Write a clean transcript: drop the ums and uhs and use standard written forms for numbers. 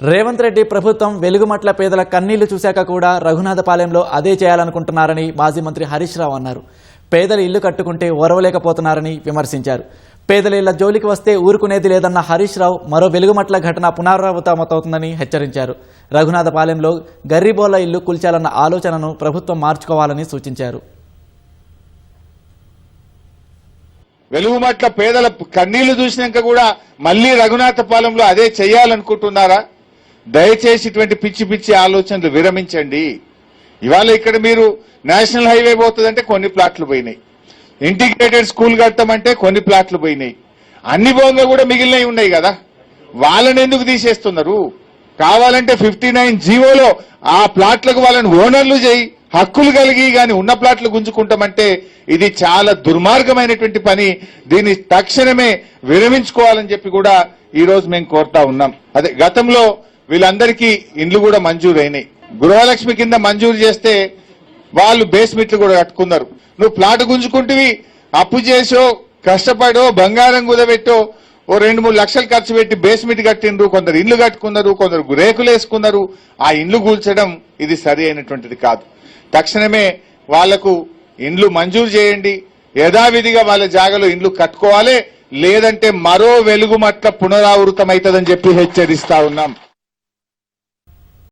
రేవంత్ రెడ్డి ప్రభుత్వం వెలుగుమట్ల పేదల కన్నీళ్లు చూశాక కూడా రఘునాథపాలెంలో అదే చేయాలనుకుంటున్నారని మాజీ మంత్రి హరీష్ రావు అన్నారు. పేదలు ఇల్లు కట్టుకుంటే ఓర్వలేకపోతున్నారని విమర్శించారు. పేదల ఇళ్ల జోలికి వస్తే ఊరుకునేది లేదన్న హరీష్ రావు మరో వెలుగుమట్ల ఘటన పునరావృతమవుతోందని హెచ్చరించారు. రఘునాథపాలెంలో గరీబోళ్ల ఇల్లు కూల్చాలన్న ఆలోచనను ప్రభుత్వం మార్చుకోవాలని సూచించారు. వెలుగుమట్ల పేదల కన్నీళ్లు చూసినాక కూడా మళ్లీ రఘునాథపాలెంలో అదే చేయాలనుకుంటున్నారా? దయచేసి ఇటువంటి పిచ్చి పిచ్చి ఆలోచనలు విరమించండి. ఇవాళ ఇక్కడ మీరు నేషనల్ హైవే పోతుందంటే కొన్ని ప్లాట్లు పోయినాయి, ఇంటిగ్రేటెడ్ స్కూల్ కడతామంటే కొన్ని ప్లాట్లు పోయినాయి, అన్ని భోంగా కూడా మిగిలినవి ఉన్నాయి కదా, వాళ్ళని ఎందుకు తీసేస్తున్నారు? కావాలంటే 59 జీవోలో ఆ ప్లాట్లకు వాళ్ళని ఓనర్లు చేయి, హక్కులు కలిగి గాని ఉన్న ప్లాట్లు గుంజుకుంటామంటే ఇది చాలా దుర్మార్గమైనటువంటి పని. దీన్ని తక్షణమే విరమించుకోవాలని చెప్పి కూడా ఈ రోజు మేము కోరుతా ఉన్నాం. అదే గతంలో వీళ్ళందరికీ ఇండ్లు కూడా మంజూరు అయినాయి. గృహలక్ష్మి కింద మంజూరు చేస్తే వాళ్ళు బేస్మెంట్లు కూడా కట్టుకున్నారు. నువ్వు ప్లాట్ గుంజుకుంటువి, అప్పు చేసో కష్టపడో బంగారం కుదబెట్టో ఓ 2-3 లక్షలు ఖర్చు పెట్టి బేస్మెంట్ కట్టిండ్రు, కొందరు ఇండ్లు కట్టుకున్నారు, కొందరు రేకులు వేసుకున్నారు. ఆ ఇండ్లు కూల్చడం ఇది సరి అయినటువంటిది కాదు. తక్షణమే వాళ్లకు ఇండ్లు మంజూరు చేయండి, యథావిధిగా వాళ్ళ జాగాలో ఇండ్లు కట్టుకోవాలి, లేదంటే మరో వెలుగుమట్ల పునరావృతమైతదని చెప్పి హెచ్చరిస్తా ఉన్నాం.